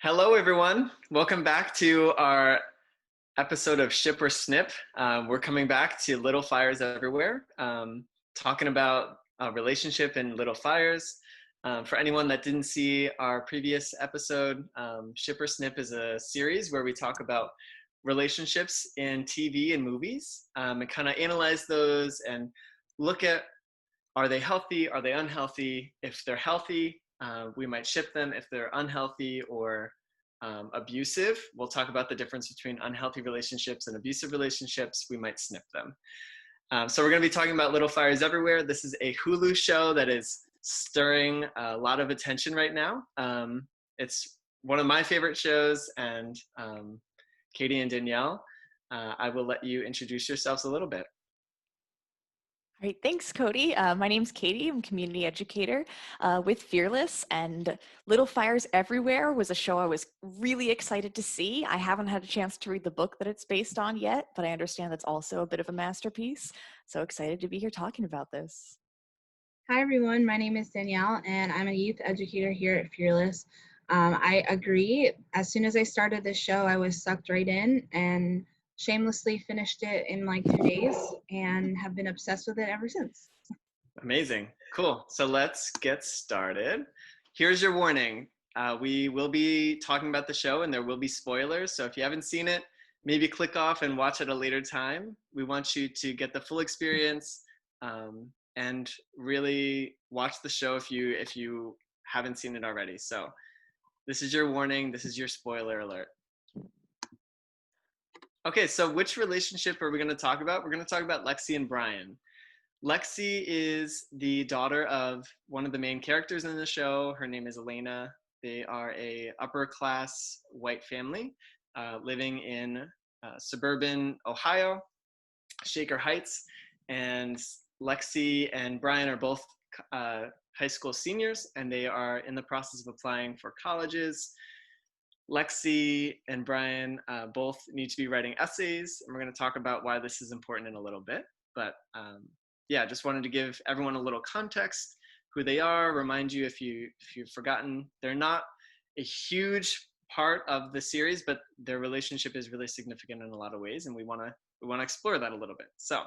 Hello, everyone. Welcome back to our episode of Ship or Snip. We're coming back to Little Fires Everywhere, talking about a relationship in Little Fires. For anyone that didn't see our previous episode, Ship or Snip is a series where we talk about relationships in TV and movies and kind of analyze those and look at, are they healthy? Are they unhealthy? If they're healthy, we might ship them. If they're unhealthy or abusive, we'll talk about the difference between unhealthy relationships and abusive relationships. We might snip them. So we're going to be talking about Little Fires Everywhere. This is a Hulu show that is stirring a lot of attention right now. It's one of my favorite shows, and Katie and Danielle, I will let you introduce yourselves a little bit. All right, thanks, Cody. My name's Katie. I'm a community educator with Fearless, and Little Fires Everywhere was a show I was really excited to see. I haven't had a chance to read the book that it's based on yet, but I understand that's also a bit of a masterpiece. So excited to be here talking about this. Hi, everyone. My name is Danielle, and I'm a youth educator here at Fearless. I agree. As soon as I started this show, I was sucked right in and shamelessly finished it in like 2 days and have been obsessed with it ever since. Amazing. Cool. So let's get started. Here's your warning. We will be talking about the show and there will be spoilers. So if you haven't seen it, maybe click off and watch at a later time. We want you to get the full experience and really watch the show if you haven't seen it already. So this is your warning. This is your spoiler alert. Okay, so which relationship are we going to talk about? We're going to talk about Lexie and Brian. Lexie is the daughter of one of the main characters in the show. Her name is Elena. They are a upper class white family living in suburban Ohio, Shaker Heights. And Lexie and Brian are both high school seniors, and they are in the process of applying for colleges. Lexie and Brian both need to be writing essays, and we're going to talk about why this is important in a little bit. But yeah, just wanted to give everyone a little context, who they are, remind you if you've forgotten, they're not a huge part of the series, but their relationship is really significant in a lot of ways, and we want to explore that a little bit. So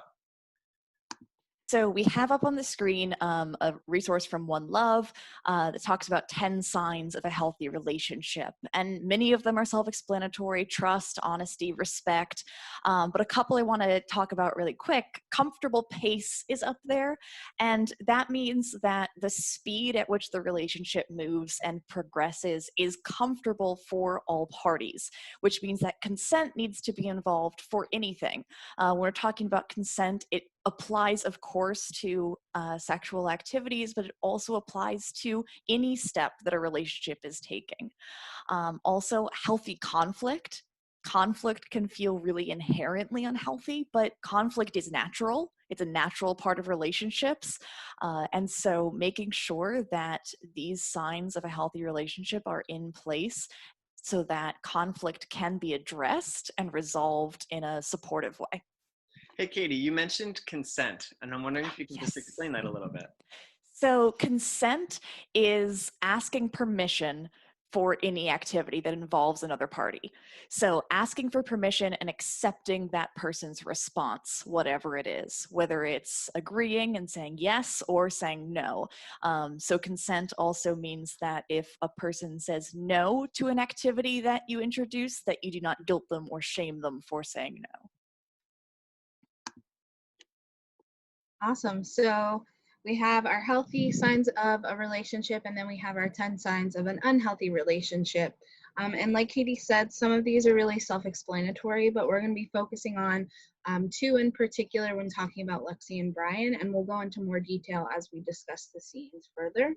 we have up on the screen a resource from One Love that talks about 10 signs of a healthy relationship. And many of them are self-explanatory: trust, honesty, respect. But a couple I want to talk about really quick. Comfortable pace is up there. And that means that the speed at which the relationship moves and progresses is comfortable for all parties, which means that consent needs to be involved for anything. When we're talking about consent, it applies, of course, to sexual activities, but it also applies to any step that a relationship is taking. Also, healthy conflict. Conflict can feel really inherently unhealthy, but conflict is natural. It's a natural part of relationships. And so making sure that these signs of a healthy relationship are in place so that conflict can be addressed and resolved in a supportive way. Hey, Katie, you mentioned consent, and I'm wondering if you can just Yes. explain that a little bit. So consent is asking permission for any activity that involves another party. So asking for permission and accepting that person's response, whatever it is, whether it's agreeing and saying yes or saying no. So consent also means that if a person says no to an activity that you introduce, that you do not guilt them or shame them for saying no. Awesome. So we have our healthy signs of a relationship, and then we have our 10 signs of an unhealthy relationship. And like Katie said, some of these are really self-explanatory, but we're going to be focusing on two in particular when talking about Lexie and Brian, and we'll go into more detail as we discuss the scenes further.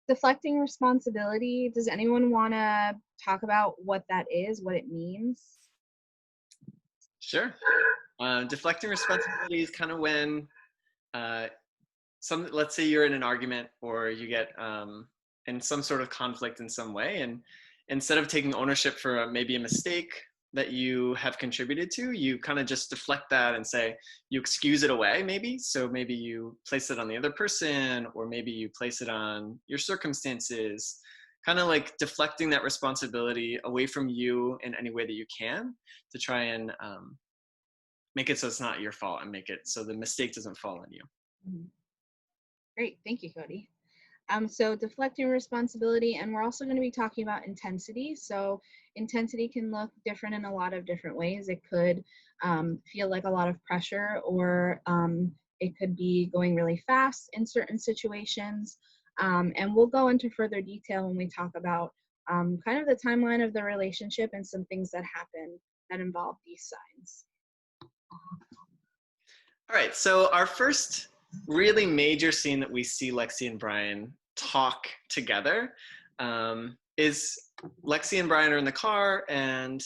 Deflecting responsibility. Does anyone want to talk about what that is, what it means? Sure. Deflecting responsibility is kind of when let's say you're in an argument or you get in some sort of conflict in some way, and instead of taking ownership for maybe a mistake that you have contributed to, you kind of just deflect that and say, you excuse it away maybe. So maybe you place it on the other person, or maybe you place it on your circumstances. kind of like deflecting that responsibility away from you in any way that you can to try and make it so it's not your fault and make it so the mistake doesn't fall on you. Mhm. Great, thank you, Cody. So deflecting responsibility, and we're also going to be talking about intensity. So intensity can look different in a lot of different ways. It could feel like a lot of pressure, or it could be going really fast in certain situations. And we'll go into further detail when we talk about kind of the timeline of the relationship and some things that happen that involve these signs. All right, so our first really major scene that we see Lexie and Brian talk together is Lexie and Brian are in the car, and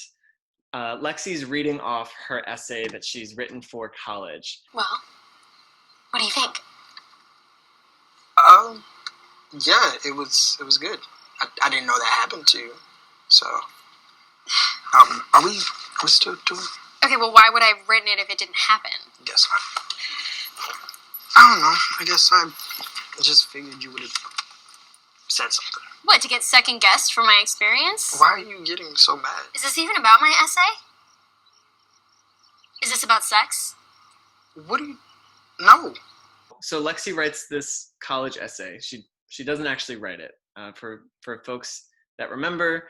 Lexie's reading off her essay that she's written for college. Well, what do you think? Yeah, it was good. I didn't know that happened to you, so are we still doing? Okay, well, why would I have written it if it didn't happen? Guess I don't know. I guess I just figured you would have said something. What, to get second guessed for my experience? Why are you getting so mad? Is this even about my essay? Is this about sex? What do you? No. So Lexie writes this college essay. She doesn't actually write it. For folks that remember,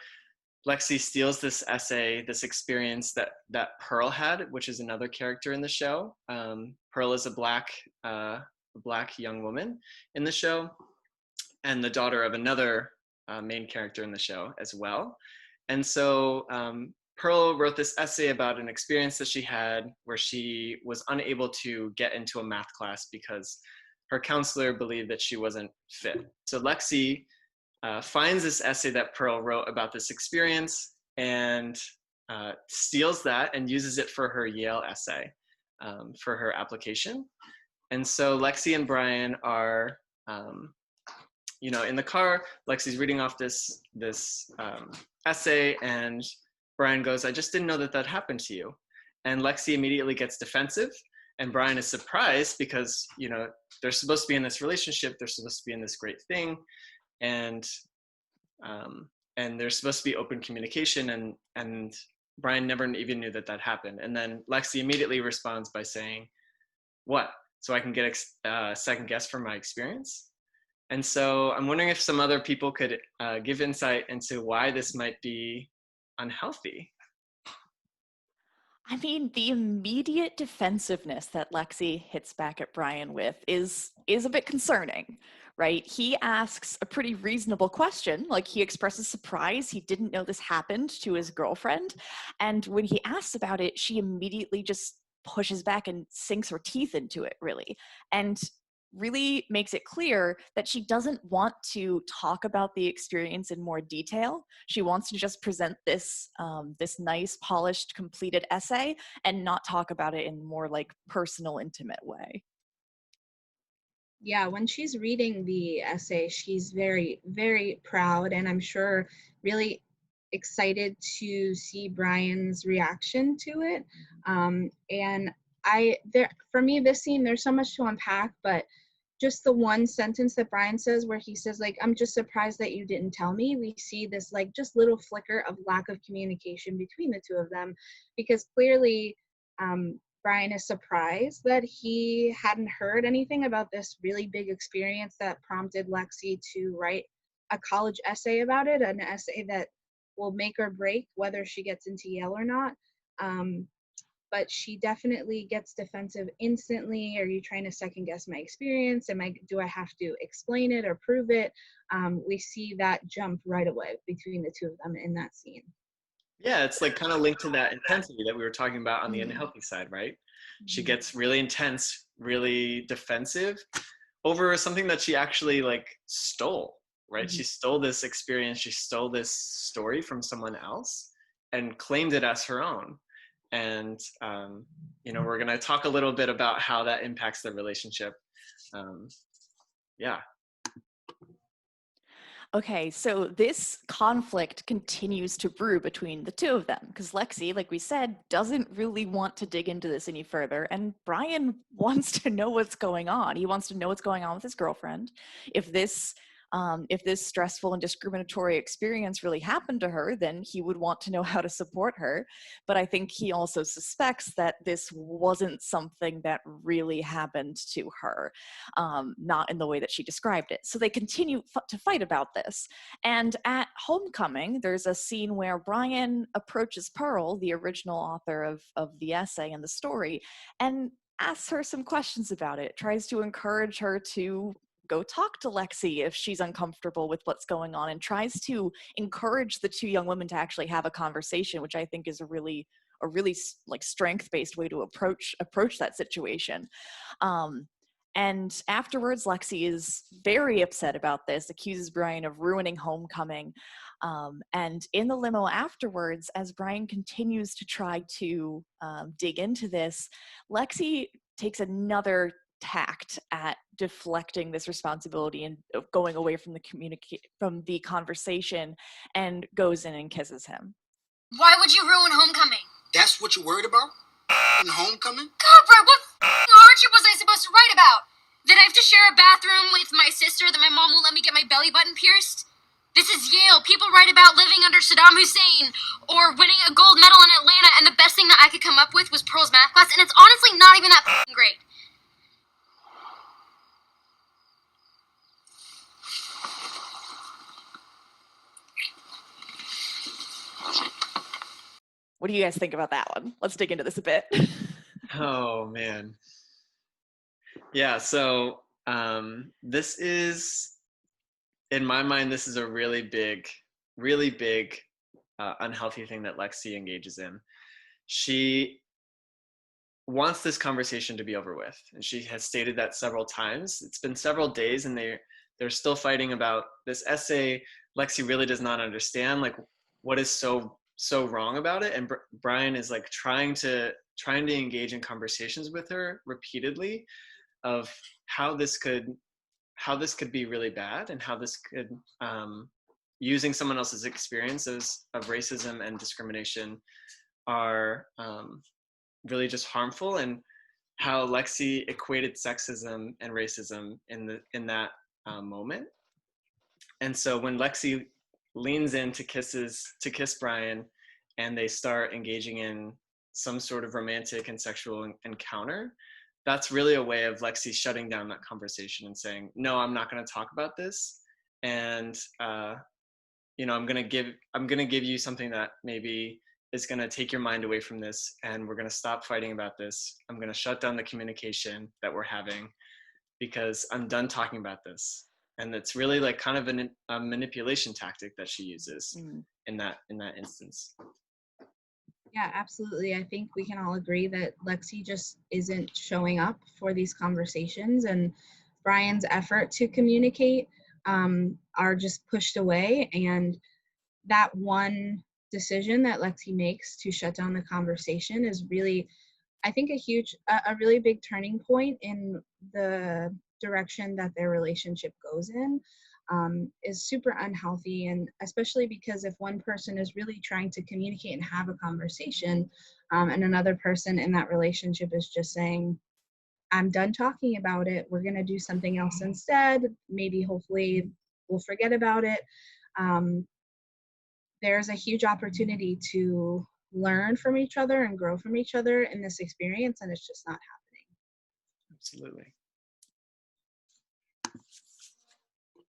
Lexie steals this essay, this experience that Pearl had, which is another character in the show. Pearl is a black young woman in the show, and the daughter of another main character in the show as well. And so Pearl wrote this essay about an experience that she had where she was unable to get into a math class because her counselor believed that she wasn't fit. So Lexie finds this essay that Pearl wrote about this experience and steals that and uses it for her Yale essay for her application. And so Lexie and Brian are, in the car. Lexie's reading off this essay, and Brian goes, "I just didn't know that happened to you." And Lexie immediately gets defensive, and Brian is surprised because, they're supposed to be in this relationship, they're supposed to be in this great thing, and there's supposed to be open communication, and Brian never even knew that happened. And then Lexie immediately responds by saying, "What? So I can get second guess from my experience?" And so I'm wondering if some other people could give insight into why this might be unhealthy. I mean, the immediate defensiveness that Lexie hits back at Brian with is a bit concerning, right? He asks a pretty reasonable question. Like, he expresses surprise. He didn't know this happened to his girlfriend. And when he asks about it, she immediately just pushes back and sinks her teeth into it, really. And really makes it clear that she doesn't want to talk about the experience in more detail. She wants to just present this this nice, polished, completed essay and not talk about it in more like personal, intimate way. Yeah, when she's reading the essay, she's very, very proud, and I'm sure really excited to see Brian's reaction to it. And for me, this scene, there's so much to unpack, but just the one sentence that Brian says where he says, like, "I'm just surprised that you didn't tell me." We see this like just little flicker of lack of communication between the two of them, because clearly Brian is surprised that he hadn't heard anything about this really big experience that prompted Lexie to write a college essay about it, an essay that will make or break whether she gets into Yale or not. But she definitely gets defensive instantly. Are you trying to second guess my experience? Do I have to explain it or prove it? We see that jump right away between the two of them in that scene. Yeah, it's like kind of linked to that intensity that we were talking about on the unhealthy side, right? She gets really intense, really defensive over something that she actually like stole, right? She stole this experience, she stole this story from someone else and claimed it as her own. And, we're going to talk a little bit about how that impacts the relationship. Yeah. Okay, so this conflict continues to brew between the two of them because Lexie, like we said, doesn't really want to dig into this any further, and Brian wants to know what's going on. He wants to know what's going on with his girlfriend. If this If this stressful and discriminatory experience really happened to her, then he would want to know how to support her. But I think he also suspects that this wasn't something that really happened to her, not in the way that she described it. So they continue to fight about this. And at homecoming, there's a scene where Brian approaches Pearl, the original author of the essay and the story, and asks her some questions about it, tries to encourage her to go talk to Lexie if she's uncomfortable with what's going on, and tries to encourage the two young women to actually have a conversation, which I think is a really like strength-based way to approach that situation. And afterwards, Lexie is very upset about this, accuses Brian of ruining homecoming. And in the limo afterwards, as Brian continues to try to dig into this, Lexie takes another tact at deflecting this responsibility and going away from the conversation, and goes in and kisses him. Why would you ruin homecoming? That's what you're worried about? In homecoming? God, Brett, what hardship was I supposed to write about? That I have to share a bathroom with my sister, that my mom won't let me get my belly button pierced? This is Yale. People write about living under Saddam Hussein or winning a gold medal in Atlanta, and the best thing that I could come up with was Pearl's math class, and it's honestly not even that great. What do you guys think about that one? Let's dig into this a bit. Oh, man. Yeah, so this is, in my mind, this is a really big unhealthy thing that Lexie engages in. She wants this conversation to be over with, and she has stated that several times. It's been several days, and they're still fighting about this essay. Lexie really does not understand like what is so wrong about it, and Brian is like trying to engage in conversations with her repeatedly of how this could be really bad, and how this could using someone else's experiences of racism and discrimination are really just harmful, and how Lexie equated sexism and racism in that moment. And so when Lexie leans in to kiss Brian, and they start engaging in some sort of romantic and sexual encounter, that's really a way of Lexie shutting down that conversation and saying, no, I'm not going to talk about this. And, I'm going to give you something that maybe is going to take your mind away from this. And we're going to stop fighting about this. I'm going to shut down the communication that we're having because I'm done talking about this. And it's really like kind of a manipulation tactic that she uses in that instance. Yeah, absolutely. I think we can all agree that Lexie just isn't showing up for these conversations, and Brian's effort to communicate are just pushed away. And that one decision that Lexie makes to shut down the conversation is really, I think, a really big turning point in the direction that their relationship goes in. Is super unhealthy, and especially because if one person is really trying to communicate and have a conversation, and another person in that relationship is just saying, I'm done talking about it, we're going to do something else instead, maybe hopefully we'll forget about it, there's a huge opportunity to learn from each other and grow from each other in this experience, and it's just not happening. Absolutely.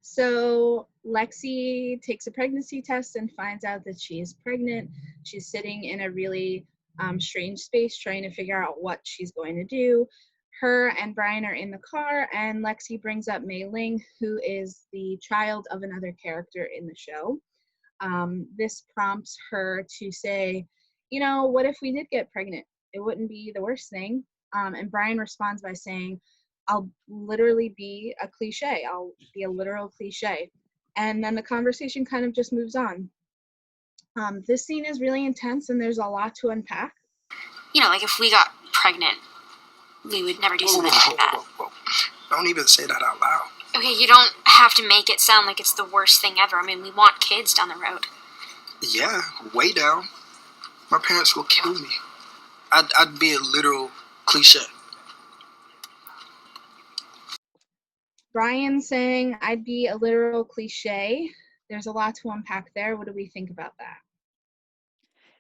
So Lexie takes a pregnancy test and finds out that she is pregnant. She's sitting in a really strange space trying to figure out what she's going to do. Her and Brian are in the car, and Lexie brings up Mei Ling, who is the child of another character in the show. This prompts her to say, what if we did get pregnant? It wouldn't be the worst thing. And Brian responds by saying, I'll literally be a cliche. I'll be a literal cliche. And then the conversation kind of just moves on. This scene is really intense, and there's a lot to unpack. Like if we got pregnant, we would never do something like that. Whoa. Don't even say that out loud. Okay, you don't have to make it sound like it's the worst thing ever. I mean, we want kids down the road. Yeah, way down. My parents will kill me. I'd be a literal cliche. Brian saying, I'd be a literal cliche. There's a lot to unpack there. What do we think about that?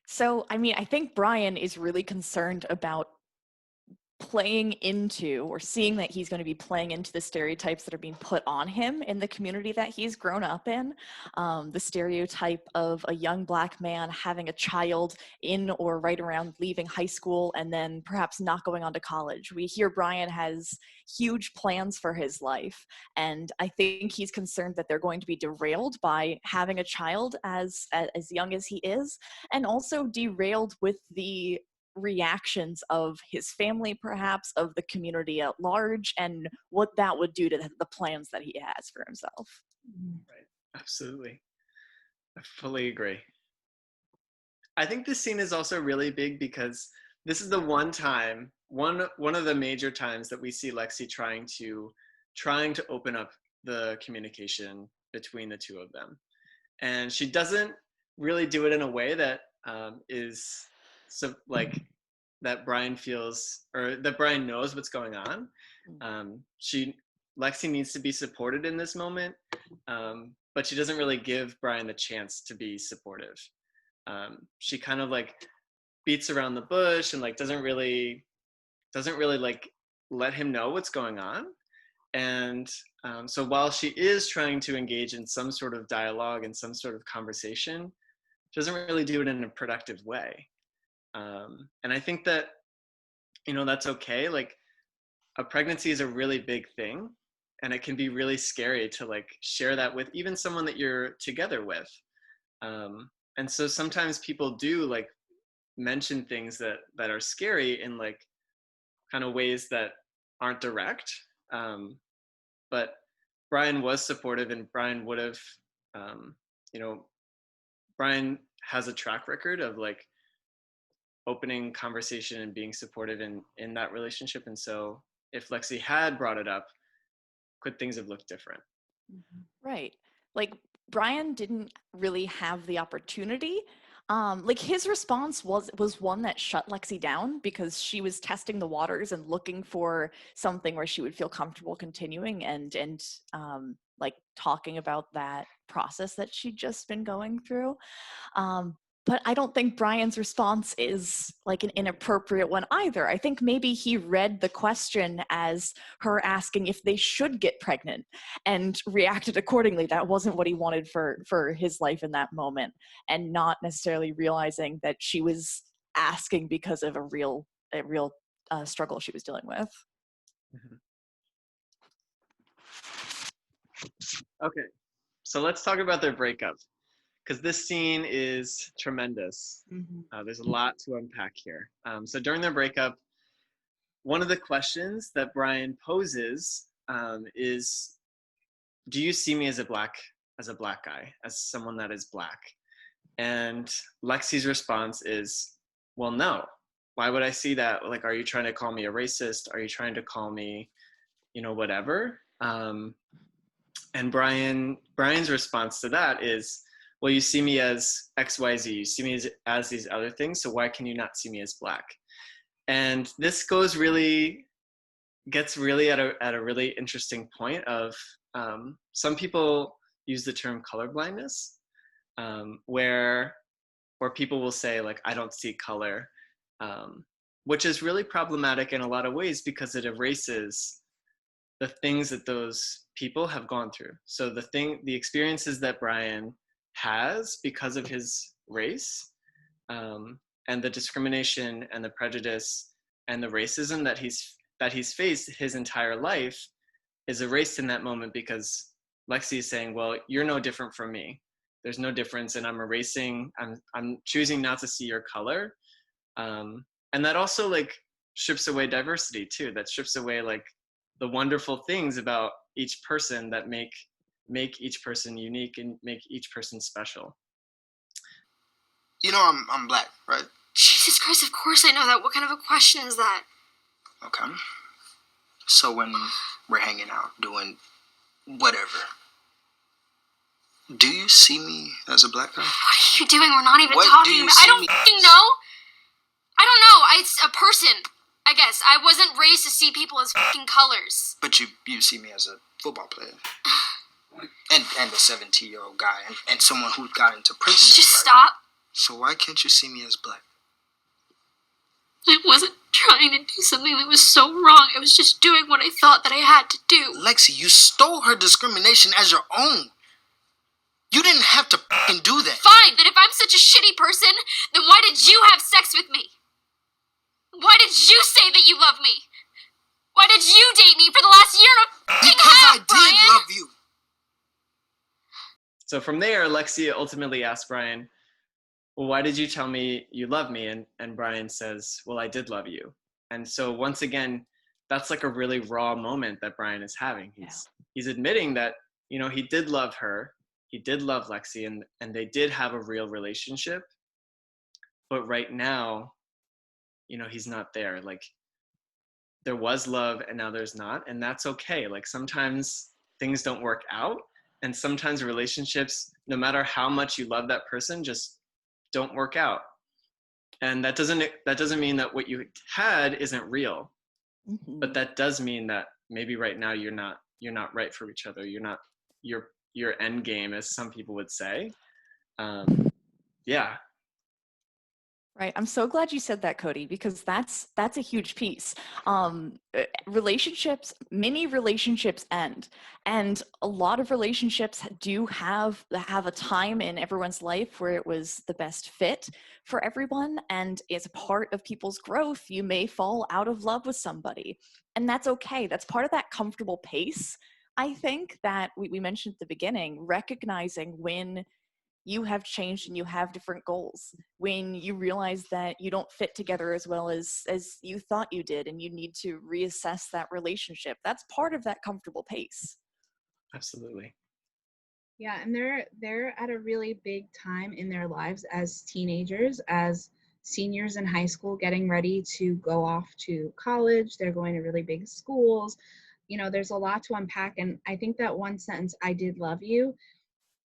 So, I mean, I think Brian is really concerned about playing into or seeing that he's going to be playing into the stereotypes that are being put on him in the community that he's grown up in. The stereotype of a young Black man having a child in or right around leaving high school and then perhaps not going on to college. We hear Brian has huge plans for his life, and I think he's concerned that they're going to be derailed by having a child as young as he is, and also derailed with the reactions of his family, perhaps of the community at large, and what that would do to the plans that he has for himself. Right. Absolutely. I fully agree. I think this scene is also really big because this is the one time, one of the major times that we see Lexie trying to open up the communication between the two of them. And she doesn't really do it in a way that is so like that Brian feels, or that Brian knows what's going on. Lexie needs to be supported in this moment, but she doesn't really give Brian the chance to be supportive. She kind of like beats around the bush and like doesn't really like let him know what's going on. And so while she is trying to engage in some sort of dialogue and some sort of conversation, she doesn't really do it in a productive way. And I think that, that's okay. Like, a pregnancy is a really big thing, and it can be really scary to like share that with even someone that you're together with. And so sometimes people do like mention things that are scary in like kind of ways that aren't direct. But Brian was supportive, and Brian would have, Brian has a track record of like opening conversation and being supportive in that relationship. And so if Lexie had brought it up, could things have looked different? Right. Like, Brian didn't really have the opportunity. Like, his response was one that shut Lexie down because she was testing the waters and looking for something where she would feel comfortable continuing and like talking about that process that she'd just been going through. But I don't think Brian's response is like an inappropriate one either. I think maybe he read the question as her asking if they should get pregnant and reacted accordingly. That wasn't what he wanted for his life in that moment, and not necessarily realizing that she was asking because of a real struggle she was dealing with. Okay, so let's talk about their breakup, because this scene is tremendous. There's a lot to unpack here. So during their breakup, one of the questions that Brian poses is, do you see me as a black guy, as someone that is Black? And Lexie's response is, well, no. Why would I see that? Like, are you trying to call me a racist? Are you trying to call me, whatever? And Brian's response to that is, well, you see me as XYZ, you see me as these other things, so why can you not see me as Black? And this gets really at a really interesting point of, some people use the term colorblindness, where people will say like, I don't see color, which is really problematic in a lot of ways because it erases the things that those people have gone through. So the experiences that Brian has because of his race, and the discrimination and the prejudice and the racism that he's faced his entire life is erased in that moment because Lexie is saying, well, you're no different from me. There's no difference, and I'm choosing not to see your color. And that also like strips away diversity too. That strips away like the wonderful things about each person that make each person unique and make each person special. I'm Black, right? Jesus Christ, of course I know that. What kind of a question is that? Okay. So when we're hanging out, doing whatever, do you see me as a Black guy? What are you doing? We're not even What do talking you about. see I don't me fucking as? know. I don't know. It's a person. I guess. I wasn't raised to see people as fucking colors. But you see me as a football player. and a 17-year-old guy. And someone who got into prison. Just right? stop. So why can't you see me as black? I wasn't trying to do something that was so wrong. I was just doing what I thought that I had to do. Lexie, you stole her discrimination as your own. You didn't have to fucking do that. Fine, then if I'm such a shitty person, then why did you have sex with me? Why did you say that you love me? Why did you date me for the last year and a fucking Because half, I did Brian? love you. So from there, Lexie ultimately asked Brian, well, why did you tell me you love me? And Brian says, well, I did love you. And so once again, that's like a really raw moment that Brian is having. He's admitting that, you know, he did love her. He did love Lexie, and they did have a real relationship. But right now, you know, he's not there. Like, there was love and now there's not. And that's okay. Like, sometimes things don't work out. And sometimes relationships, no matter how much you love that person, just don't work out. And that doesn't mean that what you had isn't real. Mm-hmm. But that does mean that maybe right now you're not right for each other. You're not your end game, as some people would say. Yeah. Right. I'm so glad you said that, Cody, because that's a huge piece. Relationships, many relationships end, and a lot of relationships do have a time in everyone's life where it was the best fit for everyone. And as a part of people's growth, you may fall out of love with somebody, and that's okay. That's part of that comfortable pace. I think that we mentioned at the beginning, recognizing when you have changed and you have different goals, when you realize that you don't fit together as well as you thought you did, and you need to reassess that relationship. That's part of that comfortable pace. Absolutely. Yeah, and they're at a really big time in their lives as teenagers, as seniors in high school, getting ready to go off to college. They're going to really big schools. You know, there's a lot to unpack. And I think that one sentence, I did love you,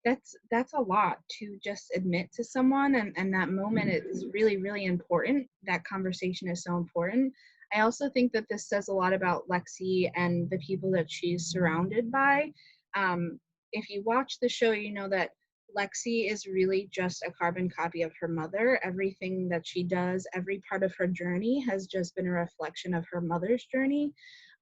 that's a lot to just admit to someone, and that moment is really, really important. That conversation is so important. I also think that this says a lot about Lexie and the people that she's surrounded by. If you watch the show, you know that Lexie is really just a carbon copy of her mother. Everything that she does, every part of her journey has just been a reflection of her mother's journey.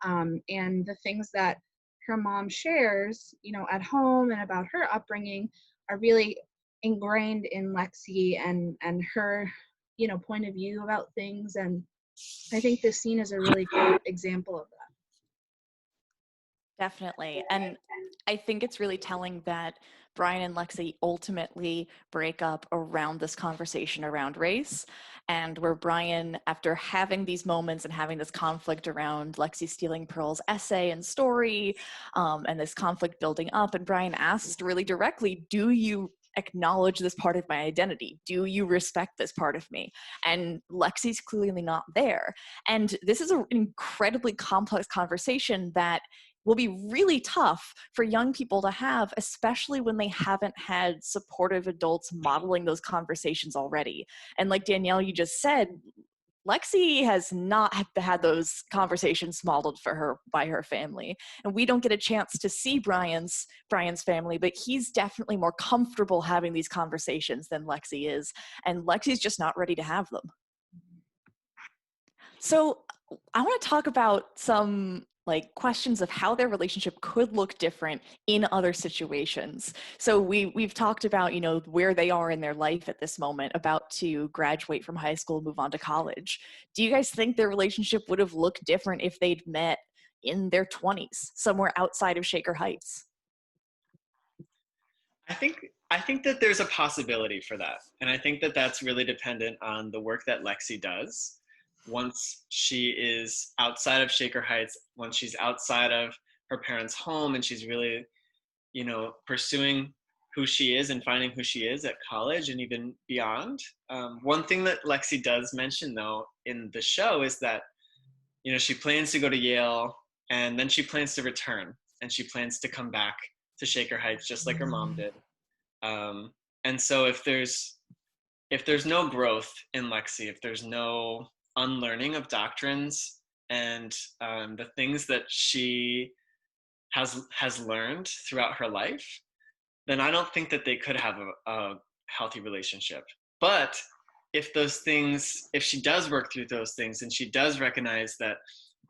And the things that her mom shares, you know, at home and about her upbringing are really ingrained in Lexie and her, you know, point of view about things. And I think this scene is a really good example of that. Definitely. And I think it's really telling that Brian and Lexie ultimately break up around this conversation around race, and where Brian, after having these moments and having this conflict around Lexie stealing Pearl's essay and story, and this conflict building up, and Brian asks really directly, do you acknowledge this part of my identity? Do you respect this part of me? And Lexie's clearly not there. And this is an incredibly complex conversation that will be really tough for young people to have, especially when they haven't had supportive adults modeling those conversations already. And like Danielle, you just said, Lexie has not had those conversations modeled for her by her family. And we don't get a chance to see Brian's family, but he's definitely more comfortable having these conversations than Lexie is. And Lexie's just not ready to have them. So I want to talk about some questions of how their relationship could look different in other situations. So we've talked about, you know, where they are in their life at this moment, about to graduate from high school, move on to college. Do you guys think their relationship would have looked different if they'd met in their 20s, somewhere outside of Shaker Heights? I think that there's a possibility for that. And I think that that's really dependent on the work that Lexie does. Once she is outside of Shaker Heights, once she's outside of her parents' home, and she's really, you know, pursuing who she is and finding who she is at college and even beyond. One thing that Lexie does mention, though, in the show is that, you know, she plans to go to Yale, and then she plans to return, and she plans to come back to Shaker Heights just like her mom did. And so if there's no growth in Lexie, if there's no unlearning of doctrines and the things that she has learned throughout her life, then I don't think that they could have a healthy relationship. But if she does work through those things and she does recognize that,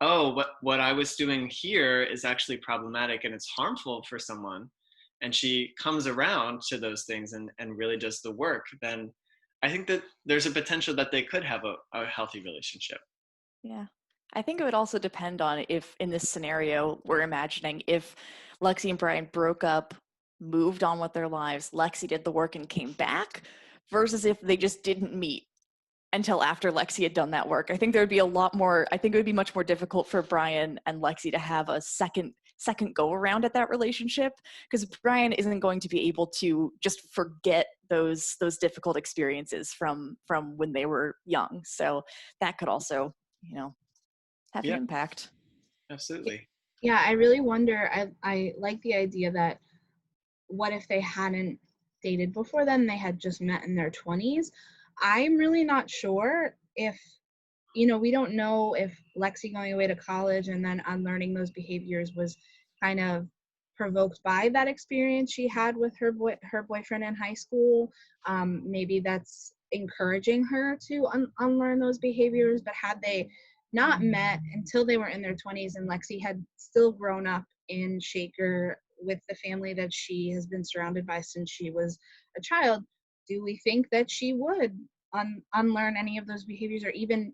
oh, what I was doing here is actually problematic and it's harmful for someone, and she comes around to those things and really does the work, then I think that there's a potential that they could have a healthy relationship. Yeah. I think it would also depend on if, in this scenario, we're imagining if Lexie and Brian broke up, moved on with their lives, Lexie did the work and came back, versus if they just didn't meet until after Lexie had done that work. I think there would be it would be much more difficult for Brian and Lexie to have a second go around at that relationship, because Brian isn't going to be able to just forget those difficult experiences from when they were young. So that could also, have an impact. Absolutely. Yeah, I really wonder, I like the idea that what if they hadn't dated before then, they had just met in their 20s. I'm really not sure if, we don't know if Lexie going away to college and then unlearning those behaviors was kind of provoked by that experience she had with her boyfriend in high school. Maybe that's encouraging her to unlearn those behaviors, but had they not met until they were in their 20s and Lexie had still grown up in Shaker with the family that she has been surrounded by since she was a child, do we think that she would unlearn any of those behaviors, or even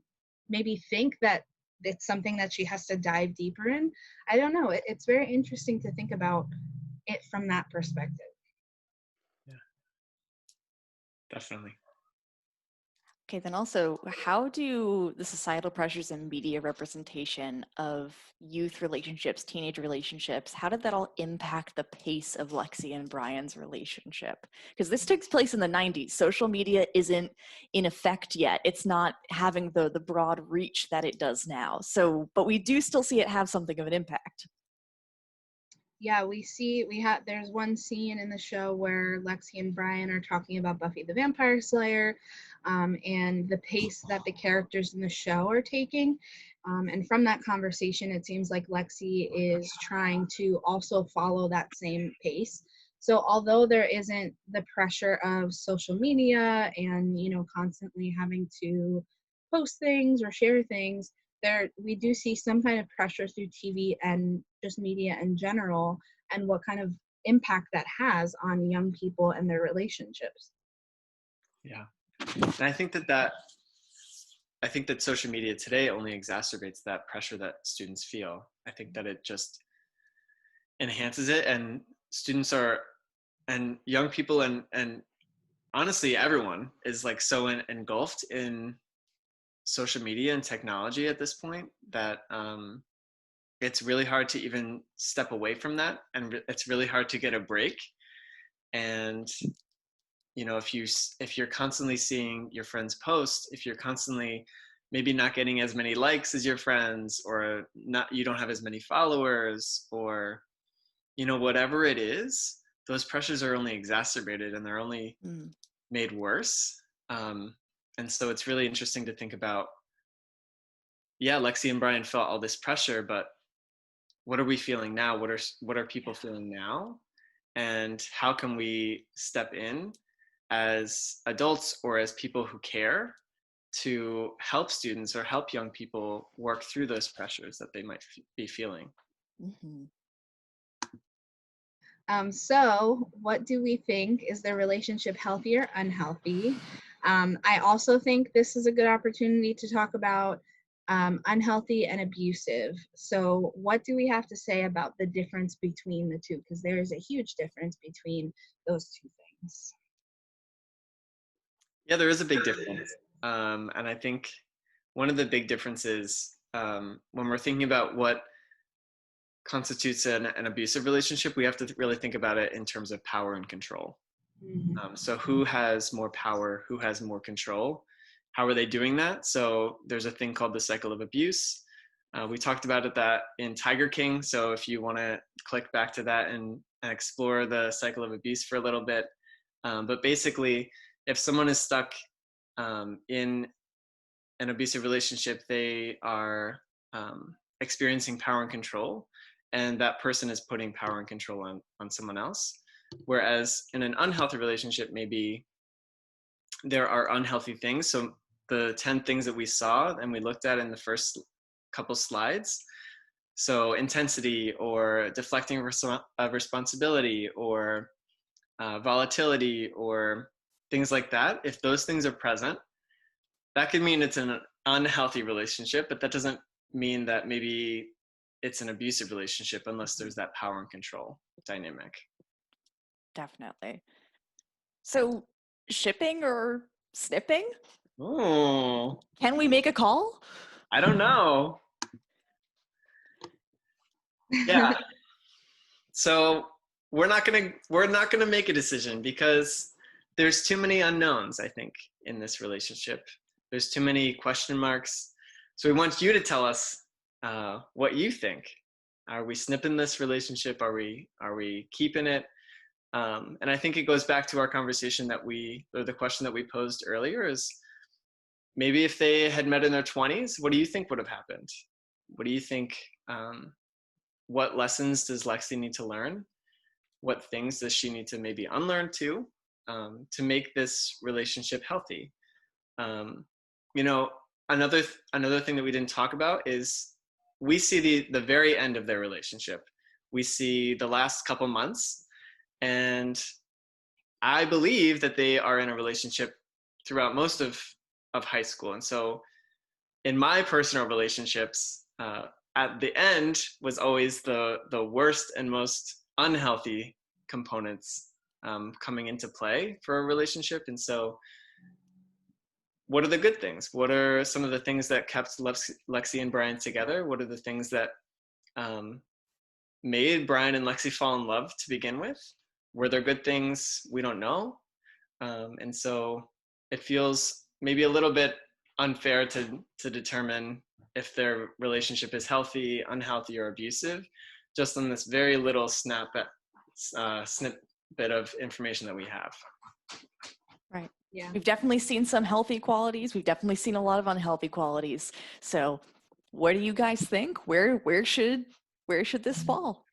maybe think that it's something that she has to dive deeper in? I don't know. It's very interesting to think about it from that perspective. Yeah, definitely. Okay, then also, how do the societal pressures and media representation of youth relationships, teenage relationships, how did that all impact the pace of Lexie and Brian's relationship? Because this takes place in the 90s. Social media isn't in effect yet. It's not having the broad reach that it does now. So, but we do still see it have something of an impact. Yeah, there's one scene in the show where Lexie and Brian are talking about Buffy the Vampire Slayer, and the pace that the characters in the show are taking. And from that conversation, it seems like Lexie is trying to also follow that same pace. So although there isn't the pressure of social media and, constantly having to post things or share things, we do see some kind of pressure through TV and just media in general, and what kind of impact that has on young people and their relationships. Yeah. And I think that social media today only exacerbates that pressure that students feel. I think that it just enhances it, and students and young people and honestly everyone is like so engulfed in social media and technology at this point that it's really hard to even step away from that, and it's really hard to get a break. And if you're constantly seeing your friends post, if you're constantly maybe not getting as many likes as your friends, or you don't have as many followers, or whatever it is, those pressures are only exacerbated and they're only made worse. And so it's really interesting to think about, Lexie and Brian felt all this pressure, but what are we feeling now? What are people feeling now? And how can we step in as adults or as people who care to help students or help young people work through those pressures that they might be feeling? Mm-hmm. So what do we think? Is their relationship healthy or unhealthy? I also think this is a good opportunity to talk about unhealthy and abusive. So what do we have to say about the difference between the two? Because there is a huge difference between those two things. Yeah, there is a big difference. And I think one of the big differences when we're thinking about what constitutes an abusive relationship, we have to really think about it in terms of power and control. So who has more power, who has more control? How are they doing that? So there's a thing called the cycle of abuse. We talked about that in Tiger King. So if you want to click back to that and explore the cycle of abuse for a little bit. But basically, if someone is stuck in an abusive relationship, they are experiencing power and control, and that person is putting power and control on someone else. Whereas in an unhealthy relationship, maybe there are unhealthy things. So the 10 things that we saw and we looked at in the first couple slides, so intensity or deflecting responsibility or volatility or things like that, if those things are present, that could mean it's an unhealthy relationship, but that doesn't mean that maybe it's an abusive relationship unless there's that power and control dynamic. Definitely. So shipping or snipping? Oh, Can we make a call? I don't know. Yeah. So we're not gonna make a decision because there's too many unknowns, I think, in this relationship. There's too many question marks. So we want you to tell us what you think. Are we snipping this relationship? Are we keeping it? And I think it goes back to our conversation or the question that we posed earlier is, maybe if they had met in their 20s, what do you think would have happened? What do you think, what lessons does Lexie need to learn? What things does she need to maybe unlearn to make this relationship healthy? You know, another thing that we didn't talk about is we see the very end of their relationship. We see the last couple months, and I believe that they are in a relationship throughout most of high school. And so in my personal relationships, at the end was always the worst and most unhealthy components coming into play for a relationship. And so what are the good things? What are some of the things that kept Lexie and Brian together? What are the things that made Brian and Lexie fall in love to begin with? Were there good things? We don't know. And so it feels maybe a little bit unfair to determine if their relationship is healthy, unhealthy, or abusive, just on this very little snippet of information that we have. Right. Yeah. We've definitely seen some healthy qualities. We've definitely seen a lot of unhealthy qualities. So what do you guys think? Where should this fall?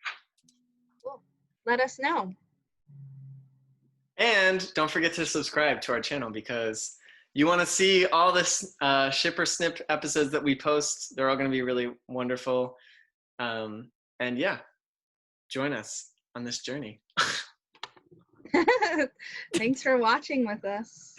Cool. Let us know. And don't forget to subscribe to our channel because you want to see all this Ship or Snip episodes that we post. They're all going to be really wonderful. And yeah, join us on this journey. Thanks for watching with us.